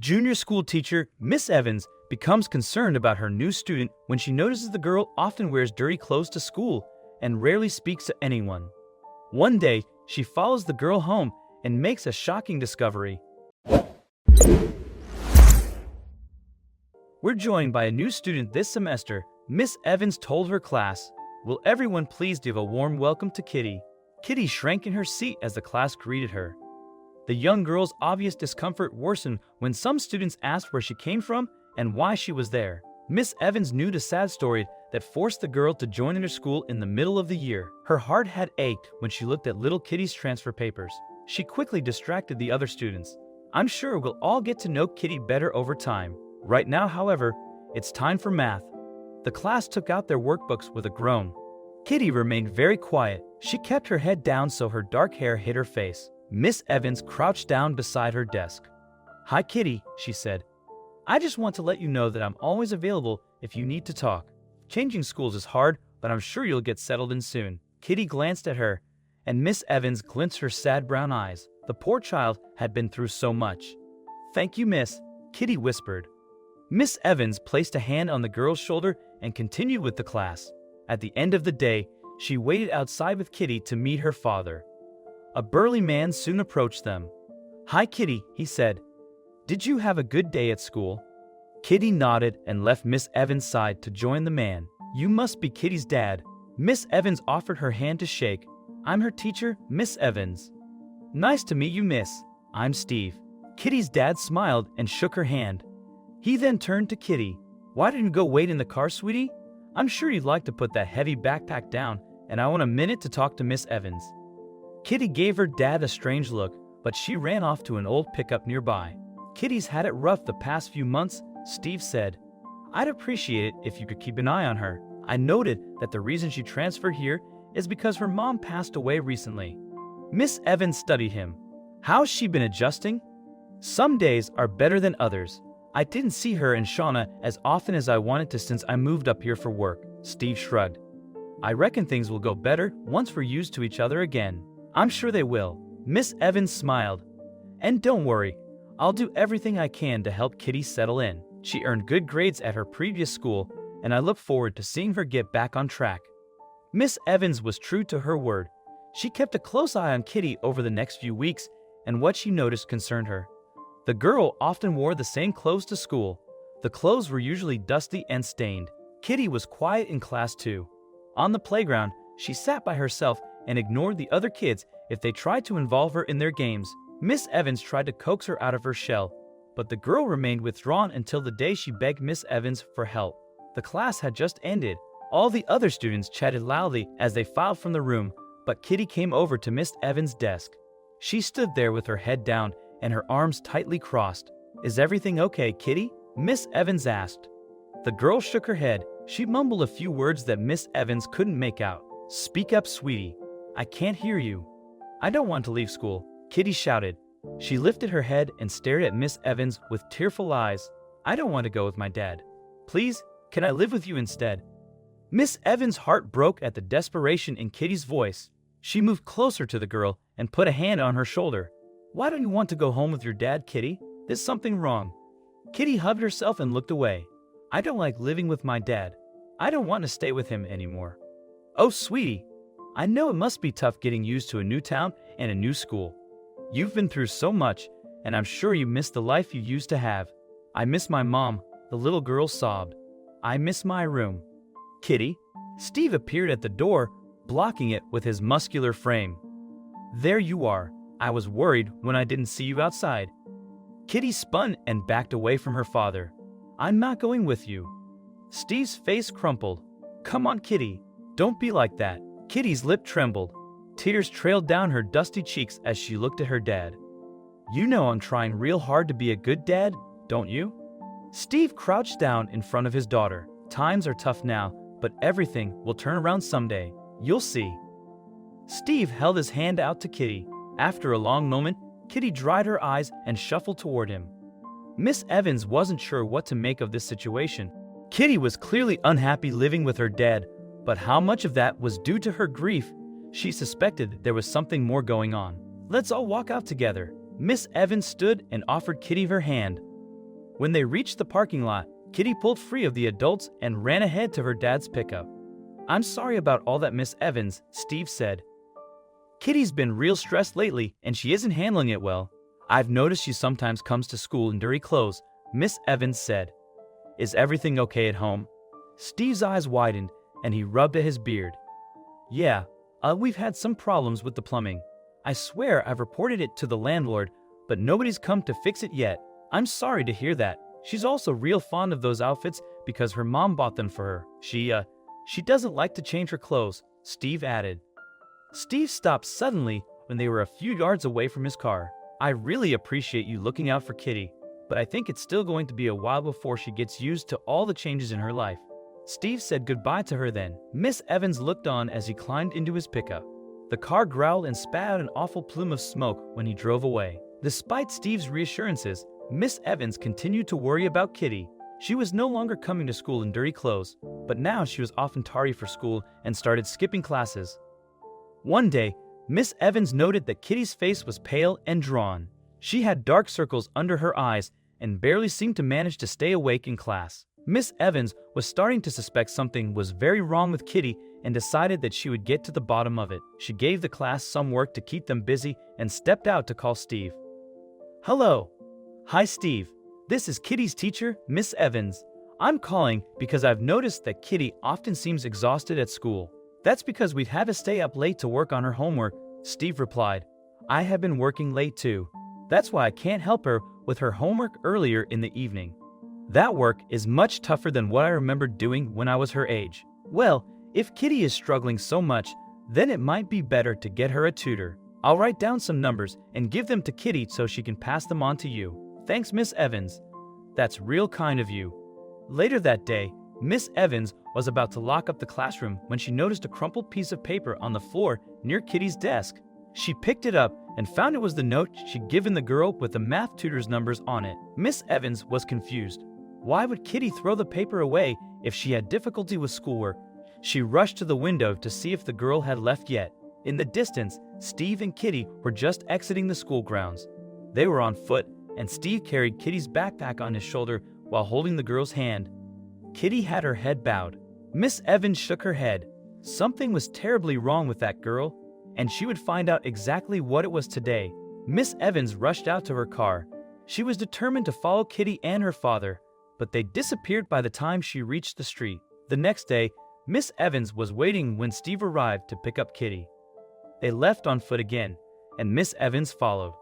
Junior school teacher Miss Evans becomes concerned about her new student when she notices the girl often wears dirty clothes to school and rarely speaks to anyone. One day, she follows the girl home and makes a shocking discovery. We're joined by a new student this semester. Miss Evans told her class, "Will everyone please give a warm welcome to Kitty?" Kitty shrank in her seat as the class greeted her. The young girl's obvious discomfort worsened when some students asked where she came from and why she was there. Miss Evans knew the sad story that forced the girl to join in her school in the middle of the year. Her heart had ached when she looked at little Kitty's transfer papers. She quickly distracted the other students. "I'm sure we'll all get to know Kitty better over time. Right now, however, it's time for math." The class took out their workbooks with a groan. Kitty remained very quiet. She kept her head down so her dark hair hid her face. Miss Evans crouched down beside her desk. "Hi, Kitty," she said. "I just want to let you know that I'm always available if you need to talk. Changing schools is hard, but I'm sure you'll get settled in soon." Kitty glanced at her, and Miss Evans glimpsed her sad brown eyes. The poor child had been through so much. "Thank you, miss," Kitty whispered. Miss Evans placed a hand on the girl's shoulder and continued with the class. At the end of the day, she waited outside with Kitty to meet her father. A burly man soon approached them. "Hi, Kitty," he said. "Did you have a good day at school?" Kitty nodded and left Miss Evans' side to join the man. "You must be Kitty's dad." Miss Evans offered her hand to shake. "I'm her teacher, Miss Evans." "Nice to meet you, miss. I'm Steve." Kitty's dad smiled and shook her hand. He then turned to Kitty. "Why didn't you go wait in the car, sweetie? I'm sure you'd like to put that heavy backpack down, and I want a minute to talk to Miss Evans." Kitty gave her dad a strange look, but she ran off to an old pickup nearby. "Kitty's had it rough the past few months," Steve said. "I'd appreciate it if you could keep an eye on her. I noted that the reason she transferred here is because her mom passed away recently." Miss Evans studied him. "How's she been adjusting?" "Some days are better than others. I didn't see her and Shauna as often as I wanted to since I moved up here for work," Steve shrugged. "I reckon things will go better once we're used to each other again." "I'm sure they will." Miss Evans smiled. "And don't worry, I'll do everything I can to help Kitty settle in. She earned good grades at her previous school, and I look forward to seeing her get back on track." Miss Evans was true to her word. She kept a close eye on Kitty over the next few weeks, and what she noticed concerned her. The girl often wore the same clothes to school. The clothes were usually dusty and stained. Kitty was quiet in class too. On the playground, she sat by herself and ignored the other kids if they tried to involve her in their games. Miss Evans tried to coax her out of her shell, but the girl remained withdrawn until the day she begged Miss Evans for help. The class had just ended. All the other students chatted loudly as they filed from the room, but Kitty came over to Miss Evans' desk. She stood there with her head down and her arms tightly crossed. "Is everything okay, Kitty?" Miss Evans asked. The girl shook her head. She mumbled a few words that Miss Evans couldn't make out. "Speak up, sweetie. I can't hear you." "I don't want to leave school," Kitty shouted. She lifted her head and stared at Miss Evans with tearful eyes. "I don't want to go with my dad. Please, can I live with you instead?" Miss Evans' heart broke at the desperation in Kitty's voice. She moved closer to the girl and put a hand on her shoulder. "Why don't you want to go home with your dad, Kitty? There's something wrong." Kitty hugged herself and looked away. "I don't like living with my dad. I don't want to stay with him anymore." "Oh, sweetie, I know it must be tough getting used to a new town and a new school. You've been through so much, and I'm sure you miss the life you used to have." "I miss my mom," the little girl sobbed. "I miss my room." "Kitty?" Steve appeared at the door, blocking it with his muscular frame. "There you are. I was worried when I didn't see you outside." Kitty spun and backed away from her father. "I'm not going with you." Steve's face crumpled. "Come on, Kitty. Don't be like that." Kitty's lip trembled. Tears trailed down her dusty cheeks as she looked at her dad. "You know I'm trying real hard to be a good dad, don't you?" Steve crouched down in front of his daughter. "Times are tough now, but everything will turn around someday. You'll see." Steve held his hand out to Kitty. After a long moment, Kitty dried her eyes and shuffled toward him. Miss Evans wasn't sure what to make of this situation. Kitty was clearly unhappy living with her dad, but how much of that was due to her grief? She suspected there was something more going on. "Let's all walk out together." Miss Evans stood and offered Kitty her hand. When they reached the parking lot, Kitty pulled free of the adults and ran ahead to her dad's pickup. "I'm sorry about all that, Miss Evans," Steve said. "Kitty's been real stressed lately and she isn't handling it well. I've noticed she sometimes comes to school in dirty clothes," Miss Evans said. "Is everything okay at home?" Steve's eyes widened and he rubbed at his beard. "Yeah, we've had some problems with the plumbing. I swear I've reported it to the landlord, but nobody's come to fix it yet. I'm sorry to hear that. She's also real fond of those outfits because her mom bought them for her. She doesn't like to change her clothes," Steve added. Steve stopped suddenly when they were a few yards away from his car. "I really appreciate you looking out for Kitty, but I think it's still going to be a while before she gets used to all the changes in her life." Steve said goodbye to her then. Miss Evans looked on as he climbed into his pickup. The car growled and spat out an awful plume of smoke when he drove away. Despite Steve's reassurances, Miss Evans continued to worry about Kitty. She was no longer coming to school in dirty clothes, but now she was often tardy for school and started skipping classes. One day, Miss Evans noted that Kitty's face was pale and drawn. She had dark circles under her eyes and barely seemed to manage to stay awake in class. Miss Evans was starting to suspect something was very wrong with Kitty and decided that she would get to the bottom of it. She gave the class some work to keep them busy and stepped out to call Steve. "Hello." "Hi, Steve. This is Kitty's teacher, Miss Evans. I'm calling because I've noticed that Kitty often seems exhausted at school." "That's because we'd have to stay up late to work on her homework," Steve replied. "I have been working late too. That's why I can't help her with her homework earlier in the evening. That work is much tougher than what I remember doing when I was her age." "Well, if Kitty is struggling so much, then it might be better to get her a tutor. I'll write down some numbers and give them to Kitty so she can pass them on to you." "Thanks, Miss Evans. That's real kind of you." Later that day, Miss Evans was about to lock up the classroom when she noticed a crumpled piece of paper on the floor near Kitty's desk. She picked it up and found it was the note she'd given the girl with the math tutor's numbers on it. Miss Evans was confused. Why would Kitty throw the paper away if she had difficulty with schoolwork? She rushed to the window to see if the girl had left yet. In the distance, Steve and Kitty were just exiting the school grounds. They were on foot, and Steve carried Kitty's backpack on his shoulder while holding the girl's hand. Kitty had her head bowed. Miss Evans shook her head. Something was terribly wrong with that girl, and she would find out exactly what it was today. Miss Evans rushed out to her car. She was determined to follow Kitty and her father, but they disappeared by the time she reached the street. The next day, Miss Evans was waiting when Steve arrived to pick up Kitty. They left on foot again, and Miss Evans followed.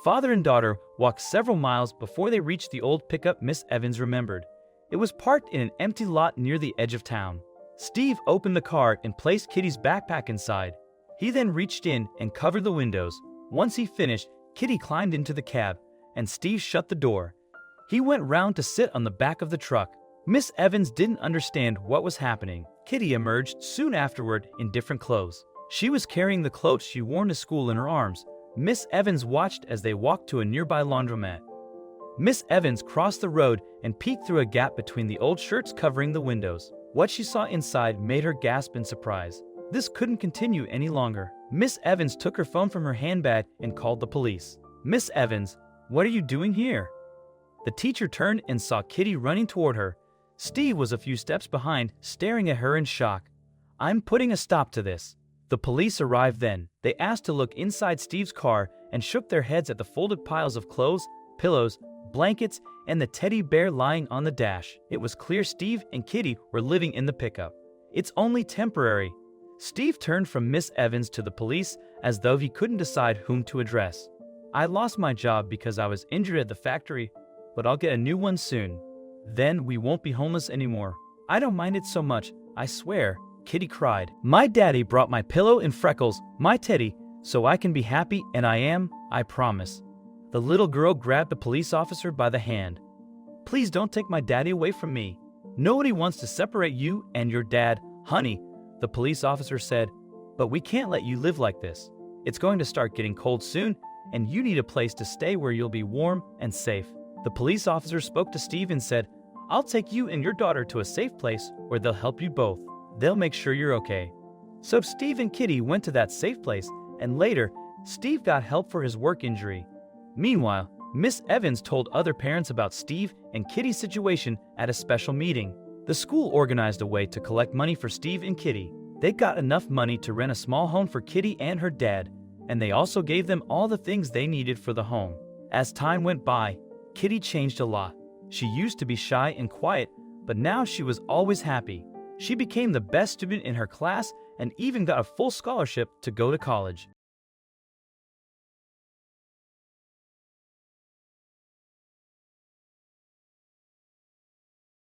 Father and daughter walked several miles before they reached the old pickup Miss Evans remembered. It was parked in an empty lot near the edge of town. Steve opened the car and placed Kitty's backpack inside. He then reached in and covered the windows. Once he finished, Kitty climbed into the cab, and Steve shut the door. He went round to sit on the back of the truck. Miss Evans didn't understand what was happening. Kitty emerged soon afterward in different clothes. She was carrying the clothes she wore to school in her arms. Miss Evans watched as they walked to a nearby laundromat. Miss Evans crossed the road and peeked through a gap between the old shirts covering the windows. What she saw inside made her gasp in surprise. This couldn't continue any longer. Miss Evans took her phone from her handbag and called the police. "Miss Evans, what are you doing here?" The teacher turned and saw Kitty running toward her. Steve was a few steps behind, staring at her in shock. "I'm putting a stop to this." The police arrived then. They asked to look inside Steve's car and shook their heads at the folded piles of clothes, pillows, blankets, and the teddy bear lying on the dash. It was clear Steve and Kitty were living in the pickup. "It's only temporary." Steve turned from Miss Evans to the police as though he couldn't decide whom to address. "I lost my job because I was injured at the factory, but I'll get a new one soon. Then we won't be homeless anymore. I don't mind it so much, I swear," Kitty cried. "My daddy brought my pillow and Freckles, my teddy, so I can be happy, and I am, I promise." The little girl grabbed the police officer by the hand. "Please don't take my daddy away from me. Nobody wants to separate you and your dad, honey," the police officer said. "But we can't let you live like this. It's going to start getting cold soon, and you need a place to stay where you'll be warm and safe." The police officer spoke to Steve and said, "I'll take you and your daughter to a safe place where they'll help you both. They'll make sure you're okay." So Steve and Kitty went to that safe place, and later, Steve got help for his work injury. Meanwhile, Miss Evans told other parents about Steve and Kitty's situation at a special meeting. The school organized a way to collect money for Steve and Kitty. They got enough money to rent a small home for Kitty and her dad, and they also gave them all the things they needed for the home. As time went by, Kitty changed a lot. She used to be shy and quiet, but now she was always happy. She became the best student in her class and even got a full scholarship to go to college.